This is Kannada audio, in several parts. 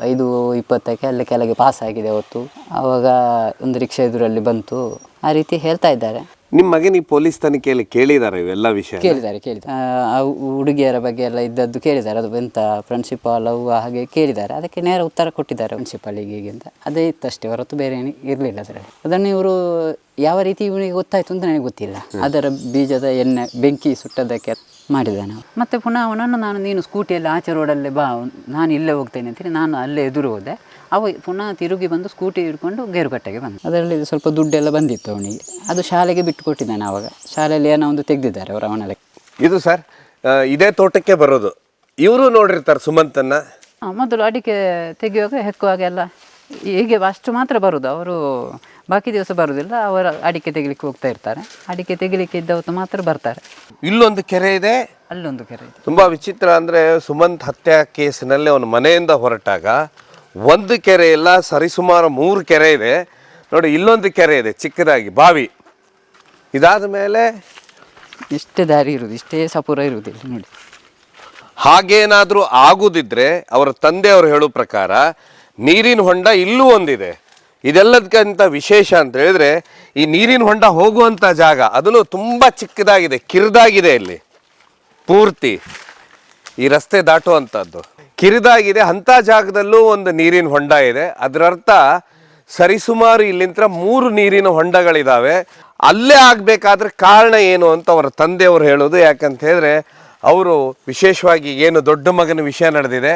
5:20ಕ್ಕೆ ಅಲ್ಲಿ ಕೆಳಗೆ ಪಾಸ್ ಆಗಿದೆ ಅವತ್ತು. ಆವಾಗ ಒಂದು ರಿಕ್ಷಾ ಎದುರಲ್ಲಿ ಬಂತು, ಆ ರೀತಿ ಹೇಳ್ತಾ ಇದ್ದಾರೆ. ನಿಮ್ಮ ಮಗನ ಈ ಪೊಲೀಸ್ ತನಿಖೆಯಲ್ಲಿ ಕೇಳಿದ್ದಾರೆ ಇವೆಲ್ಲ ವಿಷಯ? ಕೇಳಿದ್ದಾರೆ. ಆ ಹುಡುಗಿಯರ ಬಗ್ಗೆ ಎಲ್ಲ ಇದ್ದದ್ದು ಕೇಳಿದ್ದಾರೆ. ಅದು ಎಂತ ಫ್ರೆಂಡ್ಶಿಪ್ ಲವ್ ಹಾಗೆ ಕೇಳಿದ್ದಾರೆ. ಅದಕ್ಕೆ ನೇರ ಉತ್ತರ ಕೊಟ್ಟಿದ್ದಾರೆ, ಫ್ರೆಂಡ್ಶಿಪ್ ಹೀಗೆ ಅಂತ. ಅದೇ ಇತ್ತಷ್ಟೇ, ಹೊರತು ಬೇರೆ ಏನು ಇರಲಿಲ್ಲ ಅದರಲ್ಲಿ. ಅದನ್ನು ಇವರು ಯಾವ ರೀತಿ ಇವನಿಗೆ ಗೊತ್ತಾಯ್ತು ಅಂತ ನನಗೆ ಗೊತ್ತಿಲ್ಲ. ಅದರ ಬೀಜದ ಎಣ್ಣೆ ಬೆಂಕಿ ಸುಟ್ಟದಕ್ಕೆ ಮಾಡಿದ್ದಾನೆ. ಮತ್ತೆ ಪುನಃ ಅವನನ್ನು ನೀನು ಸ್ಕೂಟಿಯಲ್ಲಿ ಆಚೆ ರೋಡಲ್ಲೇ ಬಾ, ನಾನು ಇಲ್ಲೇ ಹೋಗ್ತೇನೆ ಅಂತೇಳಿ ನಾನು ಅಲ್ಲೇ ಎದುರು ಹೋದೆ. ಅವ ಪುನಃ ತಿರುಗಿ ಬಂದು ಸ್ಕೂಟಿ ಹಿಡ್ಕೊಂಡು ಗೇರುಕಟ್ಟೆಗೆ ಬಂದ. ಅದರಲ್ಲಿ ಸ್ವಲ್ಪ ದುಡ್ಡೆಲ್ಲ ಬಂದಿತ್ತು ಅವನಿಗೆ. ಅದು ಶಾಲೆಗೆ ಬಿಟ್ಟು ಕೊಟ್ಟಿದ್ದಾನೆ. ಆವಾಗ ಶಾಲೆಯಲ್ಲಿ ಏನೋ ಒಂದು ತೆಗೆದಿದ್ದಾರೆ ಅವರು ಅವನಲ್ಲಿ. ಇದು ಸರ್ ಇದೇ ತೋಟಕ್ಕೆ ಬರೋದು. ಇವರು ನೋಡಿರ್ತಾರೆ ಸುಮಂತನ್ನ. ಮೊದಲು ಅಡಿಕೆ ತೆಗೆಯುವಾಗ ಹೆಕ್ಕುವಾಗ ಎಲ್ಲ ಹೀಗೆ ಅಷ್ಟು ಮಾತ್ರ ಬರೋದು. ಅವರು ಬಾಕಿ ದಿವಸ ಬರೋದಿಲ್ಲ. ಅವರು ಅಡಿಕೆ ತೆಗಿಲಿಕ್ಕೆ ಹೋಗ್ತಾ ಇರ್ತಾರೆ. ಅಡಿಕೆ ತೆಗಿಲಿಕ್ಕೆ ಇದ್ದವತ್ತು ಮಾತ್ರ ಬರ್ತಾರೆ. ಇಲ್ಲೊಂದು ಕೆರೆ ಇದೆ, ಅಲ್ಲೊಂದು ಕೆರೆ ಇದೆ. ತುಂಬಾ ವಿಚಿತ್ರ ಅಂದರೆ ಸುಮಂತ್ ಹತ್ಯೆ ಕೇಸಿನಲ್ಲಿ ಅವನ ಮನೆಯಿಂದ ಹೊರಟಾಗ ಒಂದು ಕೆರೆ ಇಲ್ಲ, ಸರಿಸುಮಾರು 3 ಕೆರೆ ಇದೆ ನೋಡಿ. ಇಲ್ಲೊಂದು ಕೆರೆ ಇದೆ ಚಿಕ್ಕದಾಗಿ, ಬಾವಿ. ಇದಾದ ಮೇಲೆ ಇಷ್ಟೇ ದಾರಿ ಇರುವುದು, ಇಷ್ಟೇ ಸಪುರ ಇರುವುದಿಲ್ಲ ನೋಡಿ. ಹಾಗೇನಾದರೂ ಆಗುದಿದ್ರೆ ಅವರ ತಂದೆಯವರು ಹೇಳೋ ಪ್ರಕಾರ ನೀರಿನ ಹೊಂಡ ಇಲ್ಲೂ ಒಂದಿದೆ. ಇದೆಲ್ಲದಕ್ಕಿಂತ ವಿಶೇಷ ಅಂತ ಹೇಳಿದ್ರೆ ಈ ನೀರಿನ ಹೊಂಡ ಹೋಗುವಂಥ ಜಾಗ ಅದನ್ನು ತುಂಬ ಚಿಕ್ಕದಾಗಿದೆ, ಕಿರಿದಾಗಿದೆ. ಇಲ್ಲಿ ಪೂರ್ತಿ ಈ ರಸ್ತೆ ದಾಟುವಂಥದ್ದು ಕಿರಿದಾಗಿದೆ. ಅಂಥ ಜಾಗದಲ್ಲೂ ಒಂದು ನೀರಿನ ಹೊಂಡ ಇದೆ. ಅದರರ್ಥ ಸರಿಸುಮಾರು ಇಲ್ಲಿಂದ 3 ನೀರಿನ ಹೊಂಡಗಳಿದ್ದಾವೆ. ಅಲ್ಲೇ ಆಗಬೇಕಾದ್ರೆ ಕಾರಣ ಏನು ಅಂತ ಅವರ ತಂದೆಯವರು ಹೇಳೋದು. ಯಾಕಂತ ಹೇಳಿದ್ರೆ ಅವರು ವಿಶೇಷವಾಗಿ ಏನು ದೊಡ್ಡ ಮಗನ ವಿಷಯ ನಡೆದಿದೆ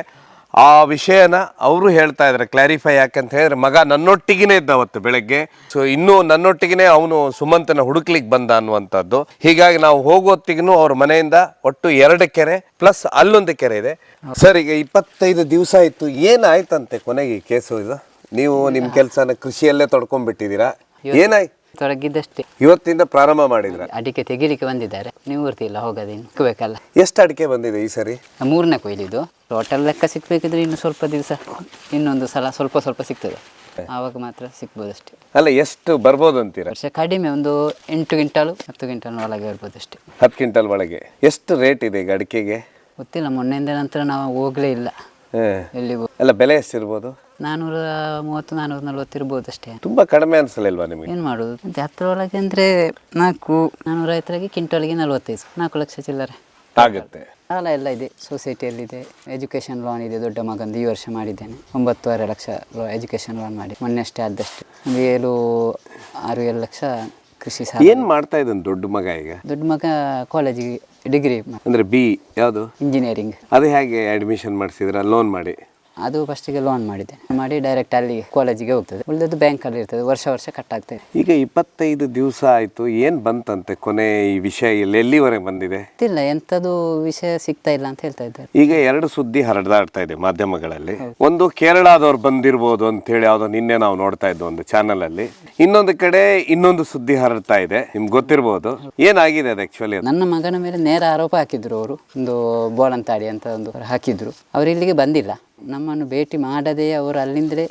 ಆ ವಿಷಯನ ಅವರು ಹೇಳ್ತಾ ಇದ್ದಾರೆ ಕ್ಲಾರಿಫೈ. ಯಾಕಂತ ಹೇಳಿದ್ರೆ ಮಗ ನನ್ನೊಟ್ಟಿಗೆ ಇದ್ದ ಅವತ್ತು ಬೆಳಗ್ಗೆ. ಸೊ ಇನ್ನೂ ನನ್ನೊಟ್ಟಿಗೆ ಅವನು ಸುಮಂತನ ಹುಡುಕ್ಲಿಕ್ಕೆ ಬಂದ ಅನ್ನುವಂಥದ್ದು. ಹೀಗಾಗಿ ನಾವು ಹೋಗೋತ್ತಿಗೂ ಅವ್ರ ಮನೆಯಿಂದ ಒಟ್ಟು 2 ಕೆರೆ ಪ್ಲಸ್ ಅಲ್ಲೊಂದು ಕೆರೆ ಇದೆ. ಸರ್ ಈಗ 25 ದಿವಸ ಆಯ್ತು, ಏನಾಯ್ತಂತೆ ಕೊನೆಗೆ ಈ ಕೇಸು? ಇದು ನೀವು ನಿಮ್ಮ ಕೆಲಸನ ಕೃಷಿಯಲ್ಲೇ ತೊಡ್ಕೊಂಡ್ಬಿಟ್ಟಿದ್ದೀರಾ, ಏನಾಯ್ತು? ತೊಡಗಿದ್ದಷ್ಟೇ. ಇವತ್ತಿಂದ ಪ್ರಾರಂಭ ಮಾಡಿದ್ರ? ಅಡಿಕೆ ತೆಗಿಲಿಕ್ಕೆ ಬಂದಿದ್ದಾರೆ. ನೀವು ಇರ್ತಿಲ್ಲ, ಹೋಗೋದೇನು ಇಕ್ಕಬೇಕಲ್ಲ. ಎಷ್ಟು ಅಡಿಕೆ ಬಂದಿದೆ ಈ ಸರಿ? 3ನೇ ಕೊಯ್ಲಿದ್ದು. ಟೋಟಲ್ ಲೆಕ್ಕ ಸಿಕ್ಬೇಕಿದ್ರೆ ಇನ್ನು ಸ್ವಲ್ಪ ದಿವಸ, ಇನ್ನೊಂದು ಸಲ ಸ್ವಲ್ಪ ಸಿಗ್ತದೆ, ಆವಾಗ ಮಾತ್ರ ಸಿಗ್ಬೋದಷ್ಟೇ. ಅಲ್ಲ, ಎಷ್ಟು ಬರ್ಬೋದು ಅಂತೀರಾ? ವರ್ಷ ಕಡಿಮೆ ಒಂದು 8 ಕ್ವಿಂಟಲ್ 10 ಕ್ವಿಂಟಲ್ ಒಳಗೆ ಇರ್ಬೋದು ಅಷ್ಟೇ. 10 ಕ್ವಿಂಟಲ್ ಒಳಗೆ. ಎಷ್ಟು ರೇಟ್ ಇದೆ ಈಗ ಅಡಿಕೆಗೆ? ಗೊತ್ತಿಲ್ಲ, ಮೊನ್ನೆಯಿಂದ ನಂತರ ನಾವು ಹೋಗಲೇ ಇಲ್ಲ ಎಲ್ಲಿಗೂ. ಅಲ್ಲ, ಬೆಲೆ ಎಷ್ಟಿರ್ಬೋದು? 430 440 ಇರ್ಬೋದು ಅಷ್ಟೇ. ತುಂಬಾ ಕಡಿಮೆ ಅನ್ಸಲಿಲ್ವಾ ನಿಮಗೆ? ಏನು ಮಾಡೋದು, 10 ಒಳಗೆ ಅಂದರೆ 450 ಕ್ವಿಂಟಲ್ಗೆ 45, 4 ಲಕ್ಷ ಚಿಲ್ಲರೆ ಆಗುತ್ತೆ. ಸಾಲ ಎಲ್ಲ ಇದೆ, ಸೊಸೈಟಿಯಲ್ಲಿದೆ, ಎಜುಕೇಷನ್ ಲೋನ್ ಇದೆ. ದೊಡ್ಡ ಮಗಂದು ಈ ವರ್ಷ ಮಾಡಿದ್ದೇನೆ, 9.5 ಲಕ್ಷ ಎಜುಕೇಷನ್ ಲೋನ್ ಮಾಡಿ ಮೊನ್ನೆ ಅಷ್ಟೇ ಆದಷ್ಟು. 6-7 ಲಕ್ಷ ಕೃಷಿ ಸಾಲ. ಏನು ಮಾಡ್ತಾ ಇದ್ದಾನೆ ದೊಡ್ಡ ಮಗ ಈಗ? ದೊಡ್ಡ ಮಗ ಕಾಲೇಜಿಗೆ ಡಿಗ್ರಿ ಅಂದರೆ ಬಿ ಯಾವುದು? ಇಂಜಿನಿಯರಿಂಗ್. ಅದು ಹೇಗೆ ಅಡ್ಮಿಷನ್ ಮಾಡಿಸಿದ್ರ? ಲೋನ್ ಮಾಡಿ? ಅದು ಫಸ್ಟಿಗೆ ಲೋನ್ ಮಾಡಿ ಡೈರೆಕ್ಟ್ ಅಲ್ಲಿ ಕಾಲೇಜಿಗೆ ಹೋಗ್ತದೆ. ಉಳಿದದ್ದು ಬ್ಯಾಂಕಲ್ಲಿ ಇರ್ತದೆ, ವರ್ಷ ಕಟ್ಟಾಗ್ತದೆ. ಈಗ 25 ದಿವಸ ಆಯಿತು, ಏನು ಬಂತಂತೆ ಕೊನೆ ಈ ವಿಷಯ? ಎಲ್ಲಿವರೆಗೆ ಬಂದಿದೆ? ಗೊತ್ತಿಲ್ಲ, ಎಂಥದ್ದು ವಿಷಯ ಸಿಗ್ತಾ ಇಲ್ಲ ಅಂತ ಹೇಳ್ತಾ ಇದ್ದಾರೆ. ಈಗ 2 ಸುದ್ದಿ ಹರಿದಾಡ್ತಾ ಇದೆ ಮಾಧ್ಯಮಗಳಲ್ಲಿ. ಒಂದು ಕೇರಳದವ್ರು ಬಂದಿರ್ಬೋದು ಅಂತೇಳಿ ಯಾವುದೋ ನಿನ್ನೆ ನಾವು ನೋಡ್ತಾ ಇದ್ವು ಒಂದು ಚಾನಲ್ ಅಲ್ಲಿ. ಇನ್ನೊಂದು ಕಡೆ ಇನ್ನೊಂದು ಸುದ್ದಿ ಹರಡ್ತಾ ಇದೆ, ನಿಮ್ಗೆ ಗೊತ್ತಿರ್ಬೋದು. ಏನಾಗಿದೆ ಅದು ಆಕ್ಚುಲಿ? ನನ್ನ ಮಗನ ಮೇಲೆ ನೇರ ಆರೋಪ ಹಾಕಿದ್ರು ಅವರು. ಒಂದು ಬೋಳಂತಾಡಿ ಅಂತ ಒಂದು ಹಾಕಿದ್ರು. ಅವರು ಇಲ್ಲಿಗೆ ಬಂದಿಲ್ಲ, ನಮ್ಮನ್ನು ಭೇಟಿ ಮಾಡದೆ ಅವರು ಅಲ್ಲಿಂದಲೇ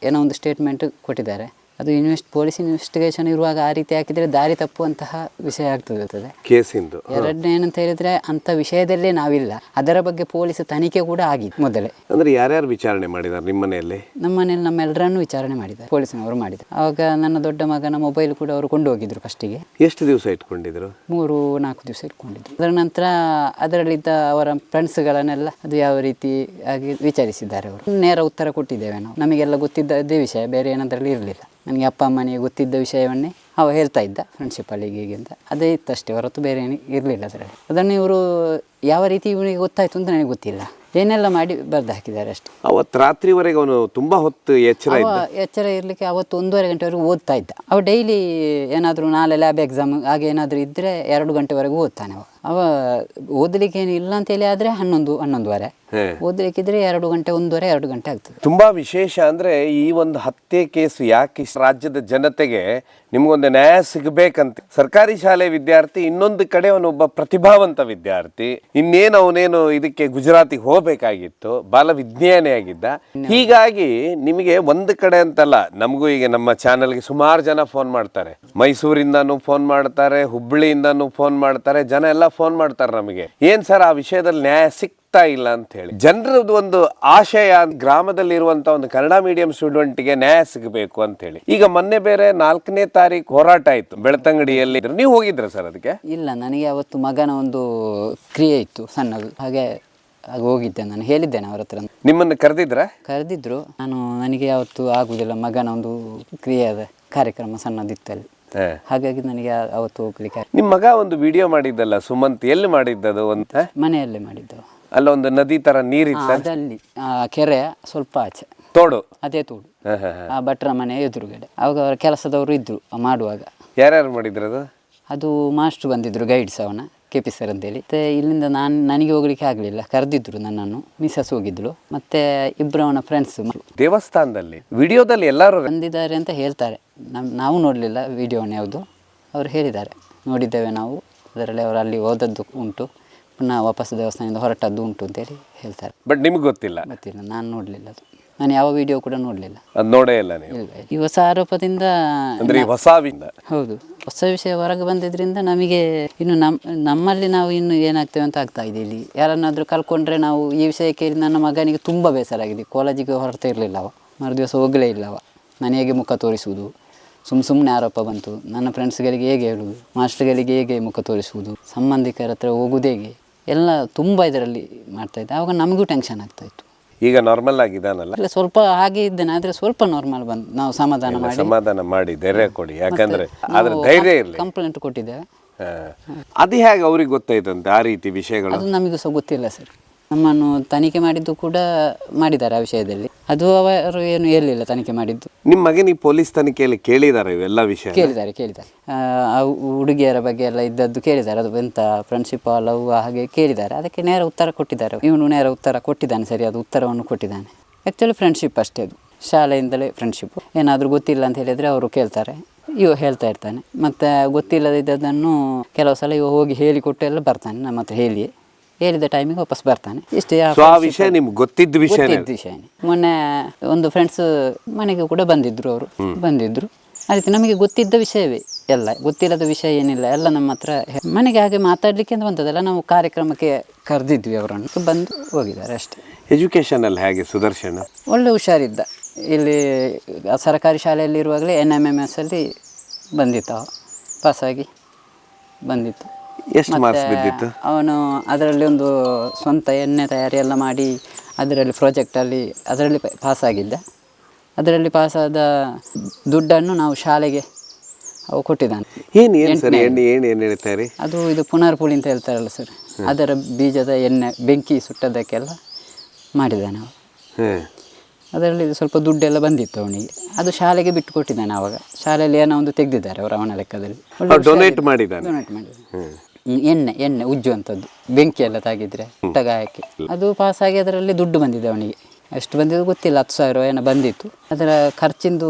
ಏನೋ ಒಂದು ಸ್ಟೇಟ್ಮೆಂಟ್ ಕೊಟ್ಟಿದ್ದಾರೆ. ಅದು ಪೊಲೀಸ್ ಇನ್ವೆಸ್ಟಿಗೇಷನ್ ಇರುವಾಗ ಆ ರೀತಿ ಹಾಕಿದರೆ ದಾರಿ ತಪ್ಪುವಂತಹ ವಿಷಯ ಆಗ್ತದೆ ಕೇಸಿಂದು. ಎರಡನೇ ಏನಂತ ಹೇಳಿದ್ರೆ ಅಂಥ ವಿಷಯದಲ್ಲೇ ನಾವಿಲ್ಲ, ಅದರ ಬಗ್ಗೆ ಪೊಲೀಸ್ ತನಿಖೆ ಕೂಡ ಆಗಿದೆ ಮೊದಲೇ. ಅಂದ್ರೆ ಯಾರ್ಯಾರು ವಿಚಾರಣೆ ಮಾಡಿದ್ದಾರೆ ನಿಮ್ಮ ಮನೆಯಲ್ಲಿ? ನಮ್ಮ ಮನೆಯಲ್ಲಿ ನಮ್ಮೆಲ್ಲರನ್ನು ವಿಚಾರಣೆ ಮಾಡಿದ್ದಾರೆ, ಪೊಲೀಸ್ನವರು ಮಾಡಿದ್ದಾರೆ. ಆವಾಗ ನನ್ನ ದೊಡ್ಡ ಮಗನ ಮೊಬೈಲ್ ಕೂಡ ಅವರು ಕೊಂಡು ಹೋಗಿದ್ರು. ಫಸ್ಟಿಗೆ ಎಷ್ಟು ದಿವಸ ಇಟ್ಕೊಂಡಿದ್ರು? 3-4 ದಿವಸ ಇಟ್ಕೊಂಡಿದ್ರು. ಅದರ ನಂತರ ಅದರಲ್ಲಿದ್ದ ಅವರ ಫ್ರೆಂಡ್ಸ್ಗಳನ್ನೆಲ್ಲ ಅದು ಯಾವ ರೀತಿ ಆಗಿ ವಿಚಾರಿಸಿದ್ದಾರೆ. ಅವರು ನೇರ ಉತ್ತರ ಕೊಟ್ಟಿದ್ದೇವೆ ನಾವು. ನಮಗೆಲ್ಲ ಗೊತ್ತಿದ್ದೇ ವಿಷಯ, ಬೇರೆ ಏನಂತರಲ್ಲಿ ಇರಲಿಲ್ಲ. ನನಗೆ ಅಪ್ಪ ಅಮ್ಮನಿಗೆ ಗೊತ್ತಿದ್ದ ವಿಷಯವನ್ನೇ ಅವ ಹೇಳ್ತಾ ಇದ್ದ, ಫ್ರೆಂಡ್ಶಿಪ್ಪಲ್ಲಿ ಹೀಗೆ ಅಂತ. ಅದೇ ಇತ್ತಷ್ಟೇ, ಹೊರತು ಬೇರೆ ಏನು ಇರಲಿಲ್ಲ ಅದರಲ್ಲಿ. ಅದನ್ನು ಇವರು ಯಾವ ರೀತಿ ಇವನಿಗೆ ಗೊತ್ತಾಯಿತು ಅಂತ ನನಗೆ ಗೊತ್ತಿಲ್ಲ. ಏನೆಲ್ಲ ಮಾಡಿ ಬರೆದು ಹಾಕಿದ್ದಾರೆ ಅಷ್ಟೇ. ಅವತ್ತು ರಾತ್ರಿವರೆಗೆ ಅವನು ತುಂಬ ಹೊತ್ತು ಎಚ್ಚರ ಇರಲಿಕ್ಕೆ ಅವತ್ತು 1:30 ಗಂಟೆವರೆಗೂ ಓದ್ತಾ ಇದ್ದ. ಅವ ಡೈಲಿ ಏನಾದರೂ ನಾಳೆ ಲ್ಯಾಬ್ ಎಕ್ಸಾಮ್ ಹಾಗೆ ಏನಾದರೂ ಇದ್ದರೆ 2 ಗಂಟೆವರೆಗೂ ಓದ್ತಾನೆ. ಅವ ಓದಲಿಕ್ಕೆ ಏನು ಇಲ್ಲ ಅಂತೇಳಿ ಆದರೆ 11-11:30, ಓದಲಿಕ್ಕಿದ್ರೆ 2 ಗಂಟೆ 1:30-2 ಗಂಟೆ ಆಗ್ತದೆ. ತುಂಬಾ ವಿಶೇಷ ಅಂದ್ರೆ ಈ ಒಂದು ಹತ್ಯೆ ಕೇಸು ಯಾಕೆ ರಾಜ್ಯದ ಜನತೆಗೆ ನಿಮ್ಗೊಂದು ನ್ಯಾಯ ಸಿಗಬೇಕಂತ. ಸರ್ಕಾರಿ ಶಾಲೆ ವಿದ್ಯಾರ್ಥಿ, ಇನ್ನೊಂದು ಕಡೆ ಅವನೊಬ್ಬ ಪ್ರತಿಭಾವಂತ ವಿದ್ಯಾರ್ಥಿ. ಅವನೇನು ಇದಕ್ಕೆ ಗುಜರಾತಿಗೆ ಹೋಗ್ಬೇಕಾಗಿತ್ತು, ಬಾಲ ವಿಜ್ಞಾನಿ ಆಗಿದ್ದ. ಹೀಗಾಗಿ ನಿಮಗೆ ಒಂದು ಕಡೆ ಅಂತಲ್ಲ, ನಮಗೂ ಈಗ ನಮ್ಮ ಚಾನೆಲ್ಗೆ ಸುಮಾರು ಜನ ಫೋನ್ ಮಾಡ್ತಾರೆ, ಮೈಸೂರಿಂದನೂ ಫೋನ್ ಮಾಡ್ತಾರೆ, ಹುಬ್ಬಳ್ಳಿಯಿಂದನೂ ಫೋನ್ ಮಾಡ್ತಾರೆ. ಜನ ಎಲ್ಲ ಫೋನ್ ಮಾಡ್ತಾರೆ ನಮಗೆ, ಏನ್ ಸರ್ ಆ ವಿಷಯದಲ್ಲಿ ನ್ಯಾಯ ಸಿಗ್ತಾ ಇಲ್ಲ ಅಂತ ಹೇಳಿ. ಜನರದ್ದು ಒಂದು ಆಶಯ ಗ್ರಾಮದಲ್ಲಿ ಇರುವಂತ ಒಂದು ಕನ್ನಡ ಮೀಡಿಯಂ ಸ್ಟೂಡೆಂಟ್ಗೆ ನ್ಯಾಯ ಸಿಗಬೇಕು ಅಂತ ಹೇಳಿ. ಈಗ ಮೊನ್ನೆ ಬೇರೆ 4ನೇ ತಾರೀಕು ಹೋರಾಟ ಆಯ್ತು ಬೆಳ್ತಂಗಡಿಯಲ್ಲಿ, ನೀವು ಹೋಗಿದ್ರ ಸರ್ ಅದಕ್ಕೆ? ಇಲ್ಲ, ನನಗೆ ಅವತ್ತು ಮಗನ ಒಂದು ಕ್ರಿಯೆ ಇತ್ತು ಸಣ್ಣದು, ಹಾಗೆ ಹೋಗಿದ್ದೆ. ನಾನು ಹೇಳಿದ್ದೇನೆ ಅವ್ರ ಹತ್ರ. ನಿಮ್ಮನ್ನು ಕರೆದಿದ್ರು. ನನಗೆ ಯಾವತ್ತು ಆಗುದಿಲ್ಲ, ಮಗನ ಒಂದು ಕ್ರಿಯೆಯಾದ ಕಾರ್ಯಕ್ರಮ ಸಣ್ಣದಿತ್ತಲ್ಲಿ, ಹಾಗಾಗಿ ನನಗೆ ಅವತ್ತು ಹೋಗ್ಲಿಕ್ಕೆ. ನಿಮ್ಮ ಮಗ ಒಂದು ವಿಡಿಯೋ ಮಾಡಿದ್ದಲ್ಲ ಸುಮಂತ್, ಎಲ್ಲಿ ಮಾಡಿದ್ದದು ಅಂತ? ಮನೆಯಲ್ಲೇ ಮಾಡಿದ್ದು. ಅಲ್ಲ ಒಂದು ನದಿ ತರ ನೀರಿತ್ತು ಅದಲ್ಲಿ, ಕೆರೆ ಸ್ವಲ್ಪ ಆಚೆ, ತೋಡು, ಅದೇ ತೋಡು, ಆ ಭಟ್ರ ಮನೆ ಎದುರುಗಡೆ. ಅವಾಗ ಅವರ ಕೆಲಸದವರು ಇದ್ರು ಮಾಡುವಾಗ. ಯಾರ್ಯಾರು ಮಾಡಿದ್ರದು? ಅದು ಮಾಸ್ಟ್ರು ಬಂದಿದ್ರು, ಗೈಡ್ಸ್ ಅವನ KP ಸರ್ ಅಂತೇಳಿ. ಮತ್ತೆ ಇಲ್ಲಿಂದ ನನಗೆ ಹೋಗ್ಲಿಕ್ಕೆ ಆಗಲಿಲ್ಲ, ಕರೆದಿದ್ರು ನನ್ನನ್ನು. ಮಿಸಸ್ ಹೋಗಿದ್ಳು, ಮತ್ತೆ ಇಬ್ಬರು ಅವನ ಫ್ರೆಂಡ್ಸ್. ದೇವಸ್ಥಾನದಲ್ಲಿ ವಿಡಿಯೋದಲ್ಲಿ ಎಲ್ಲರೂ ಬಂದಿದ್ದಾರೆ ಅಂತ ಹೇಳ್ತಾರೆ. ನಾವು ನೋಡಲಿಲ್ಲ ವಿಡಿಯೋನ ಯಾವುದು, ಅವರು ಹೇಳಿದ್ದಾರೆ ನೋಡಿದ್ದೇವೆ ನಾವು, ಅದರಲ್ಲಿ ಅವರು ಅಲ್ಲಿ ಹೋದದ್ದು ಉಂಟು, ಪುನಃ ವಾಪಸ್ ದೇವಸ್ಥಾನದಿಂದ ಹೊರಟದ್ದು ಉಂಟು ಅಂತೇಳಿ ಹೇಳ್ತಾರೆ. ಬಟ್ ನಿಮ್ಗೆ ಗೊತ್ತಿಲ್ಲ? ಗೊತ್ತಿಲ್ಲ, ನಾನು ನೋಡಲಿಲ್ಲ ಅದು. ನಾನು ಯಾವ ವಿಡಿಯೋ ಕೂಡ ನೋಡಲಿಲ್ಲ. ಅದು ನೋಡೇ ಇಲ್ಲ ನೀವು? ಈ ಹೊಸ ಆರೋಪದಿಂದ ಅಂದ್ರೆ ಹೊಸ ಹೌದು, ಹೊಸ ವಿಷಯ ಹೊರಗೆ ಬಂದಿದ್ರಿಂದ ನಮಗೆ ಇನ್ನು ನಮ್ಮಲ್ಲಿ ನಾವು ಇನ್ನು ಏನಾಗ್ತೇವೆ ಅಂತ ಆಗ್ತಾ ಇದೆ. ಇಲ್ಲಿ ಯಾರನ್ನಾದರೂ ಕಲ್ಕೊಂಡ್ರೆ ನಾವು ಈ ವಿಷಯ ಕೇಳಿ ನನ್ನ ಮಗನಿಗೆ ತುಂಬ ಬೇಸರ ಆಗಿದೆ. ಕಾಲೇಜಿಗೆ ಹೊರತಾ ಇರಲಿಲ್ಲ ಅವ, ಮರುದಿವಸ ಹೋಗಲೇ ಇಲ್ಲ ಅವ. ಮನೆಗೆ ಮುಖ ತೋರಿಸುವುದು, ಸುಮ್ಮನೆ ಆರೋಪ ಬಂತು. ನನ್ನ ಫ್ರೆಂಡ್ಸ್ಗಳಿಗೆ ಹೇಗೆ ಹೇಳುವುದು, ಮಾಸ್ಟರ್ಗಳಿಗೆ ಹೇಗೆ ಮುಖ ತೋರಿಸುವುದು, ಸಂಬಂಧಿಕರ ಹತ್ರ ಹೋಗುವುದು ಹೇಗೆ, ಎಲ್ಲ ತುಂಬ ಇದರಲ್ಲಿ ಮಾಡ್ತಾಯಿದ್ದೆ. ಆವಾಗ ನಮಗೂ ಟೆನ್ಷನ್ ಆಗ್ತಾಯಿತ್ತು. ಈಗ ನಾರ್ಮಲ್ ಆಗಿದ್ದಾನಲ್ಲ? ಇಲ್ಲ, ಸ್ವಲ್ಪ ಹಾಗೆ ಇದ್ದೇನೆ, ಆದರೆ ಸ್ವಲ್ಪ ನಾರ್ಮಲ್ ಬಂದು ನಾವು ಸಮಾಧಾನ ಮಾಡಿ ಧೈರ್ಯ ಕೊಡಿ, ಯಾಕಂದ್ರೆ ಅದ್ರ ಧೈರ್ಯ ಇರಲಿ. ಕಂಪ್ಲೇಂಟ್ ಕೊಟ್ಟಿದ್ದೇವೆ. ಅದು ಹೇಗೆ ಅವ್ರಿಗೆ ಗೊತ್ತಾಯ್ತಂತೆ ಆ ರೀತಿ ವಿಷಯಗಳು? ಅದು ನಮಗೂ ಸಹ ಗೊತ್ತಿಲ್ಲ ಸರ್. ನಮ್ಮನ್ನು ತನಿಖೆ ಮಾಡಿದ್ದು ಕೂಡ ಮಾಡಿದ್ದಾರೆ ಆ ವಿಷಯದಲ್ಲಿ. ಅದು ಅವರು ಏನು ಹೇಳಲಿಲ್ಲ ತನಿಖೆ ಮಾಡಿದ್ದು. ನಿಮ್ಮ ಮಗನಿಗೆ ಪೊಲೀಸ್ ತನಿಖೆಯಲ್ಲಿ ಕೇಳಿದ್ದಾರೆ ಇವೆಲ್ಲ ವಿಷಯ? ಕೇಳಿದ್ದಾರೆ. ಆ ಹುಡುಗಿಯರ ಬಗ್ಗೆ ಎಲ್ಲ ಇದ್ದದ್ದು ಕೇಳಿದ್ದಾರೆ. ಅದು ಎಂಥ ಫ್ರೆಂಡ್ಶಿಪ್ ಲವ್ ಹಾಗೆ ಕೇಳಿದ್ದಾರೆ. ಅದಕ್ಕೆ ನೇರ ಉತ್ತರ ಕೊಟ್ಟಿದ್ದಾರೆ. ಇವನು ನೇರ ಉತ್ತರ ಕೊಟ್ಟಿದ್ದಾನೆ, ಸರಿ, ಅದು ಉತ್ತರವನ್ನು ಕೊಟ್ಟಿದ್ದಾನೆ. ಆ್ಯಕ್ಚುಲಿ ಫ್ರೆಂಡ್ಶಿಪ್ ಅಷ್ಟೇ, ಅದು ಶಾಲೆಯಿಂದಲೇ ಫ್ರೆಂಡ್ಶಿಪ್ಪು. ಏನಾದರೂ ಗೊತ್ತಿಲ್ಲ ಅಂತ ಹೇಳಿದರೆ ಅವರು ಕೇಳ್ತಾರೆ, ಇವ ಹೇಳ್ತಾ ಇರ್ತಾನೆ. ಮತ್ತು ಗೊತ್ತಿಲ್ಲದಿದ್ದದನ್ನು ಕೆಲವು ಸಲ ಇವ ಹೋಗಿ ಹೇಳಿಕೊಟ್ಟು ಎಲ್ಲ ಬರ್ತಾನೆ, ನಮ್ಮ ಹತ್ರ ಹೇಳಿದ ಟೈಮಿಗೆ ವಾಪಸ್ ಬರ್ತಾನೆ. ಇಷ್ಟೇ ವಿಷಯ ನಿಮ್ಗೆ ಗೊತ್ತಿದ್ದ ವಿಷಯನೇ. ಮೊನ್ನೆ ಒಂದು ಫ್ರೆಂಡ್ಸ್ ಮನೆಗೆ ಕೂಡ ಬಂದಿದ್ರು, ಅವರು ಬಂದಿದ್ರು. ಅದಕ್ಕೆ ನಮಗೆ ಗೊತ್ತಿದ್ದ ವಿಷಯವೇ ಎಲ್ಲ, ಗೊತ್ತಿಲ್ಲದ ವಿಷಯ ಏನಿಲ್ಲ, ಎಲ್ಲ ನಮ್ಮ ಹತ್ರ ಮನೆಗೆ ಹಾಗೆ ಮಾತಾಡಲಿಕ್ಕೆ ಅಂತ ಬಂದದಲ್ಲ. ನಾವು ಕಾರ್ಯಕ್ರಮಕ್ಕೆ ಕರೆದಿದ್ವಿ ಅವರನ್ನು, ಬಂದು ಹೋಗಿದ್ದಾರೆ ಅಷ್ಟೇ. ಎಜುಕೇಷನಲ್ಲಿ ಹೇಗೆ ಸುದರ್ಶನ? ಒಳ್ಳೆ ಹುಷಾರಿದ್ದ. ಇಲ್ಲಿ ಸರ್ಕಾರಿ ಶಾಲೆಯಲ್ಲಿ ಇರುವಾಗಲೇ NMMS ಅಲ್ಲಿ ಬಂದಿತ್ತು, ಪಾಸಾಗಿ ಬಂದಿತ್ತು. ಎಷ್ಟು ಮಾರ್ಕ್ಸ್ ಬಿದ್ದಿತ್ತು? ಅವನು ಅದರಲ್ಲಿ ಒಂದು ಸ್ವಂತ ಎಣ್ಣೆ ತಯಾರಿ ಎಲ್ಲ ಮಾಡಿ ಅದರಲ್ಲಿ ಪ್ರಾಜೆಕ್ಟಲ್ಲಿ ಅದರಲ್ಲಿ ಪಾಸಾಗಿದ್ದ. ಅದರಲ್ಲಿ ಪಾಸಾದ ದುಡ್ಡನ್ನು ನಾವು ಶಾಲೆಗೆ ಅವು ಕೊಟ್ಟಿದ್ದಾನೆ. ಅದು ಇದು ಪುನರ್ಪುಳಿ ಅಂತ ಹೇಳ್ತಾರಲ್ಲ ಸರ್, ಅದರ ಬೀಜದ ಎಣ್ಣೆ ಬೆಂಕಿ ಸುಟ್ಟದಕ್ಕೆಲ್ಲ ಮಾಡಿದ್ದಾನೆ ಅವ. ಅದರಲ್ಲಿ ಸ್ವಲ್ಪ ದುಡ್ಡೆಲ್ಲ ಬಂದಿತ್ತು ಅವನಿಗೆ. ಅದು ಶಾಲೆಗೆ ಬಿಟ್ಟು ಕೊಟ್ಟಿದ್ದಾನೆ. ಆವಾಗ ಶಾಲೆಯಲ್ಲಿ ಏನೋ ಒಂದು ತೆಗೆದಿದ್ದಾರೆ ಅವರು ಅವನ ಲೆಕ್ಕದಲ್ಲಿ. ಡೊನೇಟ್ ಮಾಡಿದ್ದಾನೆ. ಎಣ್ಣೆ ಉಜ್ಜುವಂಥದ್ದು, ಬೆಂಕಿ ಎಲ್ಲ ತಾಗಿದ್ರೆ ಗಾಯಕ್ಕೆ. ಅದು ಪಾಸಾಗಿ ಅದರಲ್ಲಿ ದುಡ್ಡು ಬಂದಿದೆ ಅವನಿಗೆ. ಎಷ್ಟು ಬಂದಿದ್ದು ಗೊತ್ತಿಲ್ಲ, 10,000 ಏನೋ ಬಂದಿತ್ತು. ಅದರ ಖರ್ಚಿಂದು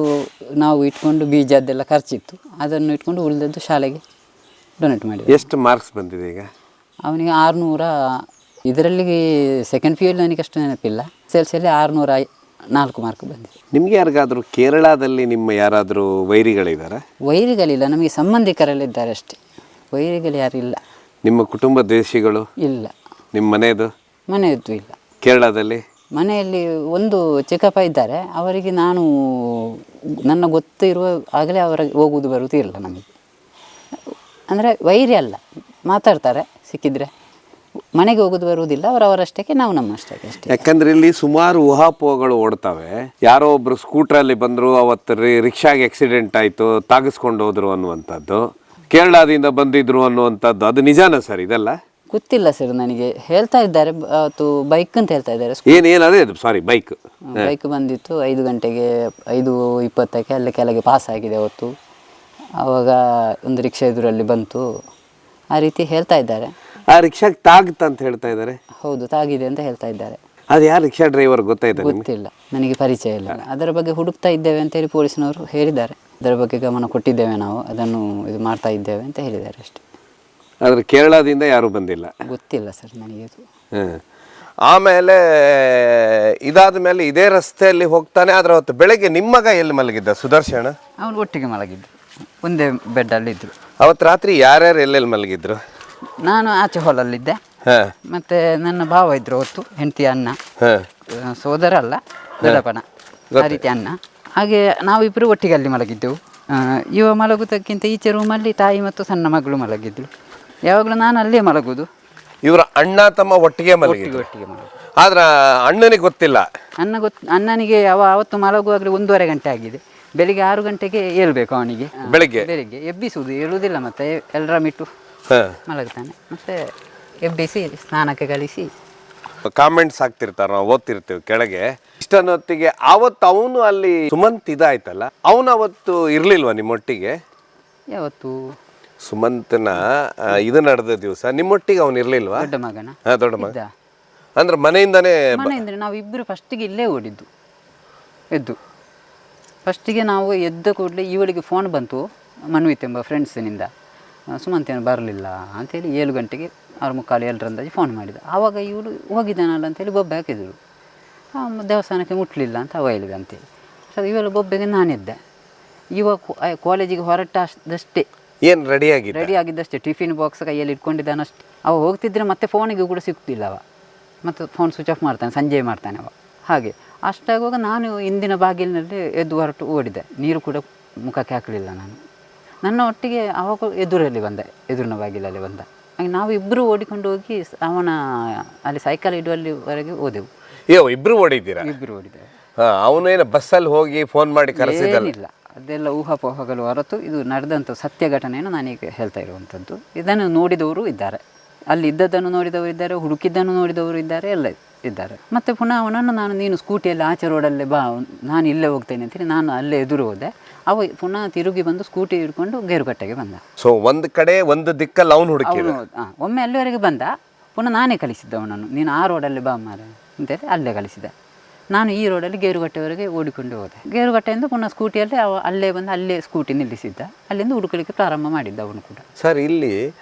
ನಾವು ಇಟ್ಕೊಂಡು ಬೀಜದ್ದೆಲ್ಲ ಖರ್ಚಿತ್ತು, ಅದನ್ನು ಇಟ್ಕೊಂಡು ಉಳಿದದ್ದು ಶಾಲೆಗೆ ಡೊನೇಟ್ ಮಾಡಿದೆ. ಎಷ್ಟು ಮಾರ್ಕ್ಸ್ ಬಂದಿದೆ ಈಗ ಅವನಿಗೆ? 600. ಇದರಲ್ಲಿ ಸೆಕೆಂಡ್ PU ನನಗೆ ಅಷ್ಟು ನೆನಪಿಲ್ಲ. SLCಯಲ್ಲಿ 604 ಮಾರ್ಕ್ ಬಂದಿದೆ. ನಿಮ್ಗೆ ಯಾರಿಗಾದರೂ ಕೇರಳದಲ್ಲಿ ನಿಮ್ಮ ಯಾರಾದರೂ ವೈರಿಗಳಿದ್ದಾರೆ? ವೈರಿಗಳಿಲ್ಲ, ನಮಗೆ ಸಂಬಂಧಿಕರಲ್ಲಿದ್ದಾರೆ ಅಷ್ಟೇ, ವೈರಿಗಳು ಯಾರಿಲ್ಲ. ನಿಮ್ಮ ಕುಟುಂಬ ದೇಶಿಗಳು ಇಲ್ಲ. ನಿಮ್ಮ ಮನೆಯದ್ದು ಇಲ್ಲ. ಕೇರಳದಲ್ಲಿ ಮನೆಯಲ್ಲಿ ಒಂದು ಚಿಕ್ಕಪ್ಪ ಇದ್ದಾರೆ, ಅವರಿಗೆ ನನ್ನ ಗೊತ್ತಿರುವ ಆಗಲೇ ಅವರಿಗೆ ಹೋಗುವುದು ಬರುವುದು ಇಲ್ಲ ನಮಗೆ. ಅಂದರೆ ವೈರಿ ಅಲ್ಲ, ಮಾತಾಡ್ತಾರೆ ಸಿಕ್ಕಿದ್ರೆ, ಮನೆಗೆ ಹೋಗೋದು ಬರುವುದಿಲ್ಲ. ಅವರವರಷ್ಟಕ್ಕೆ, ನಾವು ನಮ್ಮಷ್ಟಕ್ಕೆ ಅಷ್ಟೇ. ಯಾಕಂದ್ರೆ ಇಲ್ಲಿ ಸುಮಾರು ಊಹಾಪೋಹಗಳು ಓಡ್ತವೆ. ಯಾರೋ ಒಬ್ರು ಸ್ಕೂಟ್ರಲ್ಲಿ ಬಂದರು, ಅವತ್ತು ರಿಕ್ಷಾಗೆ ಆಕ್ಸಿಡೆಂಟ್ ಆಯಿತು, ತಾಗಿಸ್ಕೊಂಡು ಹೋದ್ರು ಅನ್ನುವಂಥದ್ದು, ಕೇರಳದಿಂದ ಬಂದಿದ್ರು ಅನ್ನುವಂಥದ್ದು. ಅದು ನಿಜಾನ ಸರ್ ಇದೆಲ್ಲ? ಗೊತ್ತಿಲ್ಲ ಸರ್, ನನಗೆ ಹೇಳ್ತಾ ಇದ್ದಾರೆ. ಅವತ್ತು ಬೈಕ್ ಅಂತ ಹೇಳ್ತಾ ಇದ್ದಾರೆ. ಅದೇ ಸಾರಿ ಬೈಕ್ ಬಂದಿತ್ತು 5 ಗಂಟೆಗೆ 5:20ಕ್ಕೆ ಅಲ್ಲಿ ಕೆಳಗೆ ಪಾಸ್ ಆಗಿದೆ ಅವತ್ತು. ಆವಾಗ ಒಂದು ರಿಕ್ಷಾ ಎದುರಲ್ಲಿ ಬಂತು, ಆ ರೀತಿ ಹೇಳ್ತಾ ಇದ್ದಾರೆ. ಆ ರಿಕ್ಷಾಗೆ ತಾಗ್ತ ಅಂತ ಹೇಳ್ತಾ ಇದ್ದಾರೆ? ಹೌದು, ತಾಗಿದೆ ಅಂತ ಹೇಳ್ತಾ ಇದ್ದಾರೆ. ಅದು ಯಾರು ರಿಕ್ಷಾ ಡ್ರೈವರ್ ಗೊತ್ತಾಯ್ತು? ಗೊತ್ತಿಲ್ಲ, ನನಗೆ ಪರಿಚಯ ಇಲ್ಲ. ಅದರ ಬಗ್ಗೆ ಹುಡುಕ್ತಾ ಇದ್ದೇವೆ ಅಂತೇಳಿ ಪೊಲೀಸ್ನವರು ಹೇಳಿದ್ದಾರೆ. ಅದರ ಬಗ್ಗೆ ಗಮನ ಕೊಟ್ಟಿದ್ದೇವೆ, ನಾವು ಅದನ್ನು ಇದು ಮಾಡ್ತಾ ಇದ್ದೇವೆ ಅಂತ ಹೇಳಿದ್ದಾರೆ ಅಷ್ಟೇ. ಆದರೆ ಕೇರಳದಿಂದ ಯಾರೂ ಬಂದಿಲ್ಲ? ಗೊತ್ತಿಲ್ಲ ಸರ್ ನನಗೆ ಅದು. ಆಮೇಲೆ ಇದಾದ ಮೇಲೆ ಇದೇ ರಸ್ತೆಯಲ್ಲಿ ಹೋಗ್ತಾನೆ. ಅದರ ಹೊತ್ತು ಬೆಳಗ್ಗೆ ನಿಮ್ಮ ಮಗ ಎಲ್ಲಿ ಮಲಗಿದ್ದ ಸುದರ್ಶನ? ಅವನು ಒಟ್ಟಿಗೆ ಮಲಗಿದ್ದು, ಒಂದೇ ಬೆಡ್ಡಲ್ಲಿ ಇದ್ರು. ಅವತ್ತು ರಾತ್ರಿ ಯಾರ್ಯಾರು ಎಲ್ಲೆಲ್ಲಿ ಮಲಗಿದ್ರು? ನಾನು ಆಚೆ ಹಾಲಲ್ಲಿದ್ದೆ. ಹಾ ಮತ್ತು ನನ್ನ ಭಾವ ಇದ್ರು ಹೊತ್ತು ಹೆಂಡತಿ ಅಣ್ಣ, ಹಾ ಸೋದರ ಅಲ್ಲ ದೊಡ್ಡಪ್ಪನ, ಆ ರೀತಿ ಅಣ್ಣ. ಹಾಗೆ ನಾವಿಬ್ಬರು ಒಟ್ಟಿಗೆ ಅಲ್ಲಿ ಮಲಗಿದ್ದೆವು. ಇವ ಮಲಗುವುದಕ್ಕಿಂತ ಈಚೆ ರೂಮಲ್ಲಿ ತಾಯಿ ಮತ್ತು ಸಣ್ಣ ಮಗಳು ಮಲಗಿದ್ದಳು. ಯಾವಾಗಲೂ ನಾನು ಅಲ್ಲೇ ಮಲಗುವುದು. ಇವರ ಅಣ್ಣ ತಮ್ಮ ಒಟ್ಟಿಗೆ ಮಲಗಿದ್ರು. ಒಟ್ಟಿಗೆ ಮಲಗುದು. ಆದ್ರೆ ಅಣ್ಣನಿಗೆ ಗೊತ್ತಿಲ್ಲ. ಅಣ್ಣನಿಗೆ ಅವತ್ತು ಮಲಗುವಾಗಲೇ 1:30 ಗಂಟೆ ಆಗಿದೆ. ಬೆಳಿಗ್ಗೆ 6 ಗಂಟೆಗೆ ಏಳಬೇಕು ಅವನಿಗೆ. ಬೆಳಿಗ್ಗೆ ಎಬ್ಬಿಸುವುದು, ಏಳುವುದಿಲ್ಲ. ಮತ್ತೆ ಎಲ್ಲರ ಮಿಟ್ಟು ಮಲಗ್ತಾನೆ. ಮತ್ತೆ ಎಬ್ಬಿಸಿ ಸ್ನಾನಕ್ಕೆ ಕಳಿಸಿ ಕಾಮೆಂಟ್ಸ್ ಹಾಕ್ತಿರ್ತಾರ, ನಾವು ಓದ್ತಿರ್ತೀವಿ ಕೆಳಗೆ. ಇಷ್ಟೊತ್ತಿಗೆ ಅವತ್ತು ಅವನು ಅಲ್ಲಿ ಸುಮಂತ್ ಇದಾಯ್ತಲ್ಲ, ಅವನು ಅವತ್ತು ಇರ್ಲಿಲ್ವಾ ನಿಮ್ಮೊಟ್ಟಿಗೆ? ಯಾವತ್ತು ಸುಮಂತನ ಇದು ನಡೆದ ದಿವಸ ನಿಮ್ಮೊಟ್ಟಿಗೆ ಅವನು ಇರ್ಲಿಲ್ವಾ? ದೊಡ್ಡ ಮಗನ ದೊಡ್ಡ ಮಗ ಅಂದ್ರೆ ಮನೆಯಿಂದನೇ ನಾವು ಇಬ್ಬರು ಫಸ್ಟಿಗೆ ಇಲ್ಲೇ ಓಡಿದ್ದು. ಎದ್ದು ಫಸ್ಟಿಗೆ ನಾವು ಎದ್ದ ಕೂಡಲೇ ಇವಳಿಗೆ ಫೋನ್ ಬಂತು ಮನ್ವಿತ್ ಎಂಬ ಫ್ರೆಂಡ್ಸಿನಿಂದ. ಸುಮಂತ್ ಏನು ಬರಲಿಲ್ಲ ಅಂಥೇಳಿ 7 ಗಂಟೆಗೆ 6:45 7 ಫೋನ್ ಮಾಡಿದ. ಆವಾಗ ಇವಳು ಹೋಗಿದ್ದಾನಲ್ಲ ಅಂತೇಳಿ ಬೊಬ್ಬೆ ಹಾಕಿದಳು. ದೇವಸ್ಥಾನಕ್ಕೆ ಮುಟ್ಟಲಿಲ್ಲ ಅಂತ ಅವ ಹೇಳಿದೆ ಅಂತೇಳಿ. ಸೊ ಇವಳು ಬೊಬ್ಬೆಗೆ ನಾನಿದ್ದೆ. ಇವ ಕಾಲೇಜಿಗೆ ಹೊರಟಷ್ಟೇ ಏನು ರೆಡಿ ಆಗಿದ್ದಷ್ಟೇ ಟಿಫಿನ್ ಬಾಕ್ಸ್ ಕೈಯಲ್ಲಿ ಇಟ್ಕೊಂಡಿದ್ದಾನಷ್ಟೇ. ಅವ ಹೋಗ್ತಿದ್ರೆ ಮತ್ತೆ ಫೋನಿಗೆ ಕೂಡ ಸಿಗ್ತಿಲ್ಲ ಅವ. ಮತ್ತು ಫೋನ್ ಸ್ವಿಚ್ ಆಫ್ ಮಾಡ್ತಾನೆ, ಸಂಜೆ ಮಾಡ್ತಾನೆ ಅವ. ಹಾಗೆ ಅಷ್ಟಾಗುವಾಗ ನಾನು ಹಿಂದಿನ ಬಾಗಿಲಿನಲ್ಲಿ ಎದ್ದು ಹೊರಟು ಓಡಿದೆ. ನೀರು ಕೂಡ ಮುಖಕ್ಕೆ ಹಾಕಲಿಲ್ಲ ನಾನು. ನನ್ನ ಒಟ್ಟಿಗೆ ಅವಾಗ ಎದುರಿನ ಬಾಗಿಲಲ್ಲಿ ಬಂದ. ಹಾಗೆ ನಾವು ಇಬ್ಬರು ಓಡಿಕೊಂಡು ಹೋಗಿ ಅವನ ಅಲ್ಲಿ ಸೈಕಲ್ ಇಡುವಲ್ಲಿವರೆಗೆ ಹೋದೆವು. ಇಬ್ರು ಓಡಿದ್ದೀರಾ? ಇಬ್ಬರು ಓಡಿದ್ದೇವೆ. ಅವನೇನು ಬಸ್ಸಲ್ಲಿ ಹೋಗಿ ಫೋನ್ ಮಾಡಿ ಕರೆಸಿಲ್ಲ? ಅದೆಲ್ಲ ಊಹಾಪೋಹಗಳು ಹೊರತು ಇದು ನಡೆದಂಥ ಸತ್ಯ ಘಟನೆಯನ್ನು ನಾನೀಗ ಹೇಳ್ತಾ ಇರುವಂಥದ್ದು. ಇದನ್ನು ನೋಡಿದವರು ಇದ್ದಾರೆ, ಅಲ್ಲಿ ಇದ್ದದ್ದನ್ನು ನೋಡಿದವರು ಇದ್ದಾರೆ, ಹುಡುಕಿದ್ದನ್ನು ನೋಡಿದವರು ಇದ್ದಾರೆ, ಎಲ್ಲ ಇದ್ದಾರೆ. ಮತ್ತು ಪುನಃ ಅವನನ್ನು ನೀನು ಸ್ಕೂಟಿಯಲ್ಲಿ ಆಚೆ ರೋಡಲ್ಲೇ ಬಾ, ನಾನು ಇಲ್ಲೇ ಹೋಗ್ತೇನೆ ಅಂತೇಳಿ ನಾನು ಅಲ್ಲೇ ಎದುರು ಹೋದೆ. ಅವ ಪುನಃ ತಿರುಗಿ ಬಂದು ಸ್ಕೂಟಿ ಹಿಡ್ಕೊಂಡು ಗೇರುಕಟ್ಟೆಗೆ ಬಂದ. ಸೊ ಒಂದು ಕಡೆ ಒಂದು ದಿಕ್ಕಲ್ಲಿ ಅವನು ಹುಡುಕಿದ. ಒಮ್ಮೆ ಅಲ್ಲಿವರೆಗೆ ಬಂದ. ಪುನಃ ನಾನೇ ಕಳಿಸಿದ್ದ ಅವನನ್ನು, ನೀನು ಆ ರೋಡಲ್ಲಿ ಬಾ ಮಾರ ಅಂತೇಳಿ ಅಲ್ಲೇ ಕಳಿಸಿದೆ. ನಾನು ಈ ರೋಡಲ್ಲಿ ಗೇರುಗಟ್ಟೆವರೆಗೆ ಓಡಿಕೊಂಡು ಹೋದೆ. ಗೇರುಗಟ್ಟೆಯಿಂದ ಪುನಃ ಸ್ಕೂಟಿಯಲ್ಲಿ ಅಲ್ಲೇ ಬಂದು ಅಲ್ಲೇ ಸ್ಕೂಟಿ ನಿಲ್ಲಿಸಿದ್ದ. ಅಲ್ಲಿಂದ ಹುಡುಕಲಿಕ್ಕೆ ಪ್ರಾರಂಭ ಮಾಡಿದ್ದ ಅವನು ಕೂಡ. ಸರ್, ಇಲ್ಲಿ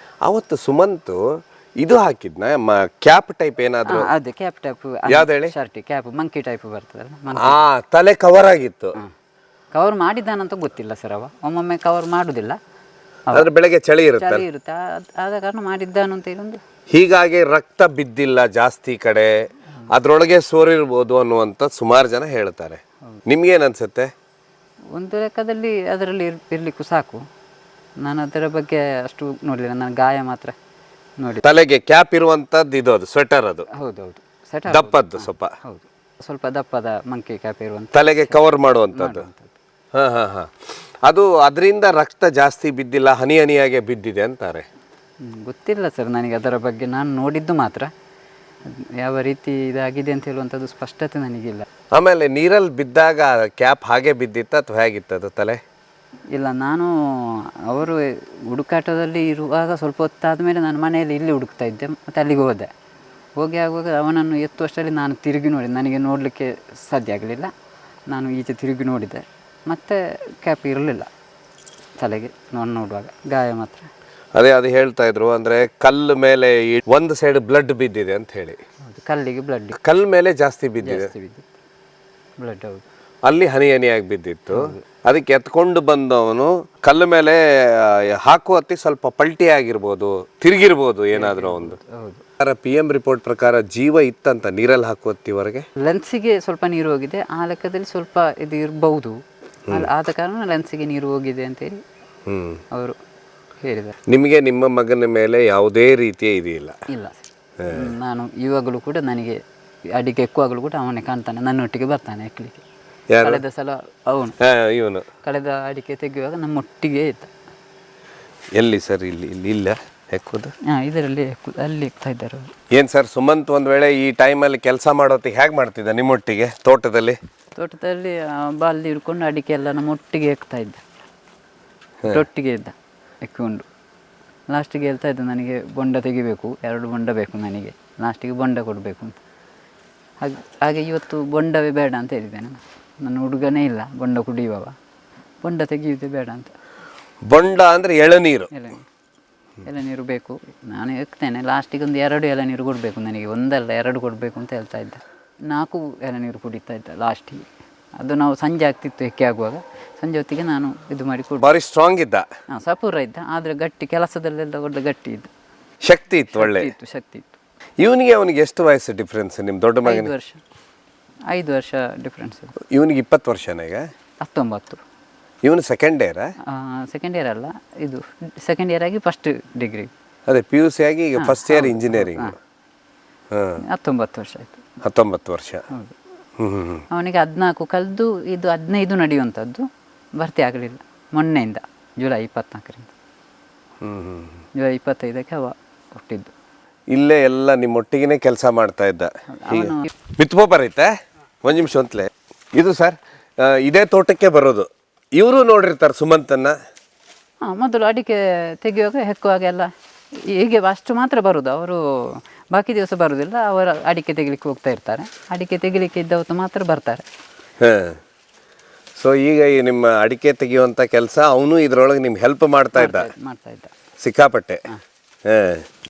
ಅವತ್ತು ಸುಮಂತು ಇದು ಹಾಕಿದ್ನ ಕ್ಯಾಪ್ ಟೈಪ್ ಏನಾದ್ರು? ಅದೇ ಕ್ಯಾಪ್ ಟೈಪ್. ಯಾವ್ದು ಹೇಳಿ? ಶರ್ಟ್ ಕ್ಯಾಪ್ ಮಂಕಿ ಟೈಪ್ ಬರ್ತದಲ್ಲ, ತಲೆ ಕವರ್ ಆಗಿತ್ತು. ಕವರ್ ಮಾಡಿದ್ದಾನಂತ ಗೊತ್ತಿಲ್ಲ ಸರ್. ಅವ ಒಮ್ಮೊಮ್ಮೆ ಕವರ್ ಮಾಡುದಿಲ್ಲ, ಅದ್ರ ಬೆಳಗ್ಗೆ ಚಳಿ ಇರುತ್ತೆ, ಆದ ಕಾರಣ ಮಾಡಿದ್ದಾನು ಅಂತ ಹೇಳಿ. ಹೀಗಾಗಿ ರಕ್ತ ಬಿದ್ದಿಲ್ಲ ಜಾಸ್ತಿ ಕಡೆ, ಅದ್ರೊಳಗೆ ಸೋರಿರ್ಬೋದು ಅನ್ನುವಂಥ ಸುಮಾರು ಜನ ಹೇಳ್ತಾರೆ. ನಿಮ್ಗೇನು ಅನ್ಸುತ್ತೆ? ಒಂದು ಲೆಕ್ಕದಲ್ಲಿ ಅದರಲ್ಲಿ ಇರ್ಲಿಕ್ಕೂ ಸಾಕು. ನಾನು ಅದರ ಬಗ್ಗೆ ಅಷ್ಟು ನೋಡಲಿಲ್ಲ, ನಾನು ಗಾಯ ಮಾತ್ರ ನೋಡಿ. ತಲೆಗೆ ಕ್ಯಾಪ್ ಇರುವಂತದ್ದು ಇದು, ಅದು ಸ್ವೆಟರ್, ಅದು ಹೌದೌದು, ದಪ್ಪದ್ದು ಸ್ವಲ್ಪ. ಹೌದು, ಸ್ವಲ್ಪ ದಪ್ಪದ ಮಂಕಿ ಕ್ಯಾಪ್ ಇರುವಂತ, ತಲೆಗೆ ಕವರ್ ಮಾಡುವಂಥದ್ದು. ಅದು ಅದರಿಂದ ರಕ್ತ ಜಾಸ್ತಿ ಬಿದ್ದಿಲ್ಲ, ಹನಿ ಹನಿಯಾಗೆ ಬಿದ್ದಿದೆ ಅಂತಾರೆ. ಗೊತ್ತಿಲ್ಲ ಸರ್ ನನಗೆ ಅದರ ಬಗ್ಗೆ. ನಾನು ನೋಡಿದ್ದು ಮಾತ್ರ, ಯಾವ ರೀತಿ ಇದಾಗಿದೆ ಅಂತ ಹೇಳುವಂಥದ್ದು ಸ್ಪಷ್ಟತೆ ನನಗಿಲ್ಲ. ಆಮೇಲೆ ನೀರಲ್ಲಿ ಬಿದ್ದಾಗ ಕ್ಯಾಪ್ ಹಾಗೆ ಬಿದ್ದಿತ್ತ ಅಥವಾ ಹೇಗಿತ್ತದು ತಲೆ? ಇಲ್ಲ, ನಾನು ಅವರು ಹುಡುಕಾಟದಲ್ಲಿ ಇರುವಾಗ ಸ್ವಲ್ಪ ಹೊತ್ತಾದ ಮೇಲೆ ನಾನು ಮನೆಯಲ್ಲಿ ಇಲ್ಲಿ ಹುಡುಕ್ತಾ ಇದ್ದೆ. ಮತ್ತು ಅಲ್ಲಿಗೆ ಹೋಗಿ ಆಗುವಾಗ ಅವನನ್ನು ಎತ್ತುವಷ್ಟರಲ್ಲಿ ನಾನು ತಿರುಗಿ ನೋಡಿ, ನನಗೆ ನೋಡಲಿಕ್ಕೆ ಸಾಧ್ಯ ಆಗಲಿಲ್ಲ. ನಾನು ಈಚೆ ತಿರುಗಿ ನೋಡಿದೆ, ಮತ್ತು ಕ್ಯಾಪ್ ಇರಲಿಲ್ಲ ತಲೆಗೆ. ನಾನು ನೋಡುವಾಗ ಗಾಯ ಮಾತ್ರ. ಅದು ಹೇಳ್ತಾ ಇದ್ರು, ಅಂದರೆ ಕಲ್ಲು ಮೇಲೆ ಒಂದು ಸೈಡ್ ಬ್ಲಡ್ ಬಿದ್ದಿದೆ ಅಂತ ಹೇಳಿ. ಕಲ್ಲಿಗೆ ಬ್ಲಡ್, ಕಲ್ಲು ಮೇಲೆ ಜಾಸ್ತಿ ಬಿದ್ದಿದೆ ಬ್ಲಡ್. ಹೌದು, ಅಲ್ಲಿ ಹನಿ ಹನಿಯಾಗಿ ಬಿದ್ದಿತ್ತು. ಅದಕ್ಕೆ ಎತ್ಕೊಂಡು ಬಂದವನು ಕಲ್ಲು ಮೇಲೆ ಹಾಕುವ ಹೊತ್ತಿ ಸ್ವಲ್ಪ ಪಲ್ಟಿ ಆಗಿರ್ಬೋದು, ತಿರುಗಿರ್ಬೋದು ಏನಾದರೂ ಒಂದು. PM ರಿಪೋರ್ಟ್ ಪ್ರಕಾರ ಜೀವ ಇತ್ತಂತ ನೀರಲ್ಲಿ ಹಾಕುವ ಹೊತ್ತಿವರೆಗೆ. ಲೆನ್ಸಿಗೆ ಸ್ವಲ್ಪ ನೀರು ಹೋಗಿದೆ, ಆ ಲೆಕ್ಕದಲ್ಲಿ ಸ್ವಲ್ಪ ಇದು ಇರಬಹುದು. ಆದ ಕಾರಣ ಲೆನ್ಸಿಗೆ ನೀರು ಹೋಗಿದೆ ಅಂತೇಳಿ ಅವರು ಹೇಳಿದ್ದಾರೆ. ನಿಮಗೆ ನಿಮ್ಮ ಮಗನ ಮೇಲೆ ಯಾವುದೇ ರೀತಿಯ ಇದೆಯಿಲ್ಲ? ಇಲ್ಲ, ನಾನು ಇವಾಗಲೂ ಕೂಡ ನನಗೆ ಅಡಿಗೆ ಎಕ್ಕುವಾಗಲೂ ಕೂಡ ಅವನೇ ಕಾಣ್ತಾನೆ, ನನ್ನೊಟ್ಟಿಗೆ ಬರ್ತಾನೆ ಎಕ್ಕಲಿಕ್ಕೆ. ಕಳೆದ ಸಲ ಇವನು ಕಳೆದ ಅಡಿಕೆ ತೆಗೆಯುವಾಗ ನಮ್ಮೊಟ್ಟಿಗೆ ಇದ್ದ. ಎಲ್ಲಿ ಸರ್? ಇಲ್ಲಿ ಇಲ್ಲ ಎಕ್ಕುದು? ಇದರಲ್ಲಿ ಅಲ್ಲಿ ಎಕ್ತಾ ಇದ್ದಾರೆ. ಏನು ಸರ್, ಸುಮಂತ್ ಒಂದು ವೇಳೆ ಈ ಟೈಮಲ್ಲಿ ಕೆಲಸ ಮಾಡೋತ್ತಿಗೆ ಹೇಗೆ ಮಾಡ್ತಿದ್ದ ನಿಮ್ಮೊಟ್ಟಿಗೆ ತೋಟದಲ್ಲಿ? ಬಾಲ್ದಿ ಹಿಡ್ಕೊಂಡು ಅಡಿಕೆ ಎಲ್ಲ ನಮ್ಮೊಟ್ಟಿಗೆ ಎಕ್ತಾ ಇದ್ದ, ಒಟ್ಟಿಗೆ ಇದ್ದ ಎಕ್ಕೊಂಡು. ಲಾಸ್ಟಿಗೆ ಹೇಳ್ತಾ ಇದ್ದ, ನನಗೆ ಬೊಂಡ ತೆಗಿಬೇಕು, 2 ಬೊಂಡ ಬೇಕು ನನಗೆ, ಲಾಸ್ಟಿಗೆ ಬೊಂಡ ಕೊಡಬೇಕು ಅಂತ. ಹಾಗೆ ಇವತ್ತು ಬೊಂಡವೇ ಬೇಡ ಅಂತ ಹೇಳಿದ್ದೇನೆ. ನನ್ನ ಹುಡುಗನೇ ಇಲ್ಲ ಬೊಂಡ ಕುಡಿಯುವವ, ಬೊಂಡ ತೆಗೆಯುವುದೇ ಬೇಡ ಅಂತ. ಬೊಂಡ ಅಂದರೆ ಎಳನೀರು? ಎಳನೀರು ಬೇಕು, ನಾನು ಎಕ್ತೇನೆ. ಲಾಸ್ಟಿಗೆ ಒಂದು 2 ಎಳನೀರು ಕೊಡಬೇಕು ನನಗೆ, ಒಂದಲ್ಲ 2 ಕೊಡಬೇಕು ಅಂತ ಹೇಳ್ತಾ ಇದ್ದ. 4 ಎಳನೀರು ಕುಡಿತಾ ಇದ್ದ ಲಾಸ್ಟಿಗೆ. ಅದು ನಾವು ಸಂಜೆ ಆಗ್ತಿತ್ತು ಎಕ್ಕೆ ಆಗುವಾಗ, ಸಂಜೆ ಹೊತ್ತಿಗೆ ನಾನು ಇದು ಮಾಡಿ ಕೊಡು. ಭಾರಿ ಸ್ಟ್ರಾಂಗ್ ಇದ್ದ? ಸಪೂರ ಇದ್ದ, ಆದರೆ ಗಟ್ಟಿ, ಕೆಲಸದಲ್ಲೆಲ್ಲ ಒಳ್ಳೆ ಗಟ್ಟಿ ಇದ್ದ. ಶಕ್ತಿ ಇತ್ತು ಒಳ್ಳೆ. ಶಕ್ತಿ ಇತ್ತು. ಇವನಿಗೆ ಅವನಿಗೆ ಎಷ್ಟು ವಯಸ್ಸು ಡಿಫ್ರೆನ್ಸ್ ನಿಮ್ಮ ದೊಡ್ಡ ಮಗನಿಗೆ? 5 ವರ್ಷ ಡಿಫ್ರೆನ್ಸ್. ಇವನಿಗೆ 20 ವರ್ಷನ ಈಗ? 19. ಇವನು ಸೆಕೆಂಡ್ ಇಯರಾ? ಸೆಕೆಂಡ್ ಇಯರ್ ಅಲ್ಲ, ಇದು ಸೆಕೆಂಡ್ ಇಯರ್ ಆಗಿ ಫಸ್ಟ್ ಡಿಗ್ರಿ. ಅದೇ PUC ಆಗಿ ಈಗ ಫಸ್ಟ್ ಇಯರ್ ಇಂಜಿನಿಯರಿಂಗ್. 19 ವರ್ಷ ಆಯಿತು. 19 ವರ್ಷ. ಹೌದು. ಹ್ಞೂ. ಅವನಿಗೆ 14 ಕಳೆದು ಇದು 15 ನಡೆಯುವಂಥದ್ದು, ಭರ್ತಿ ಆಗಲಿಲ್ಲ ಮೊನ್ನೆಯಿಂದ, ಜುಲೈ 24ರಿಂದ. ಜುಲೈ 25ಕ್ಕೆ ಅವ ಹುಟ್ಟಿದ್ದು. ಇಲ್ಲೇ ಎಲ್ಲ ನಿಮ್ಮೊಟ್ಟಿಗೆ ಕೆಲಸ ಮಾಡ್ತಾ ಇದ್ದ. ಮಿತ್ಪೋಪರ್ ಐತೆ ಒಂದು ನಿಮಿಷ ಅಂತಲೇ. ಇದು ಸರ್ ಇದೇ ತೋಟಕ್ಕೆ ಬರೋದು. ಇವರು ನೋಡಿರ್ತಾರೆ ಸುಮಂತನ್ನ. ಮೊದಲು ಅಡಿಕೆ ತೆಗೆಯುವಾಗ ಹೆಕ್ಕುವಾಗ ಎಲ್ಲ ಹೀಗೆ ಅಷ್ಟು ಮಾತ್ರ ಬರೋದು. ಅವರು ಬಾಕಿ ದಿವಸ ಬರೋದಿಲ್ಲ. ಅವರು ಅಡಿಕೆ ತೆಗಿಲಿಕ್ಕೆ ಹೋಗ್ತಾ ಇರ್ತಾರೆ. ಅಡಿಕೆ ತೆಗಿಲಿಕ್ಕೆ ಇದ್ದವತ್ತು ಮಾತ್ರ ಬರ್ತಾರೆ. ಹಾಂ. ಸೊ ಈಗ ಈ ನಿಮ್ಮ ಅಡಿಕೆ ತೆಗೆಯುವಂಥ ಕೆಲಸ ಅವನು ಇದರೊಳಗೆ ನಿಮ್ಗೆ ಹೆಲ್ಪ್ ಮಾಡ್ತಾ ಇದ್ದ ಮಾಡ್ತಾ ಇದ್ದ ಸಿಕ್ಕಾಪಟ್ಟೆ. ಹಾಂ.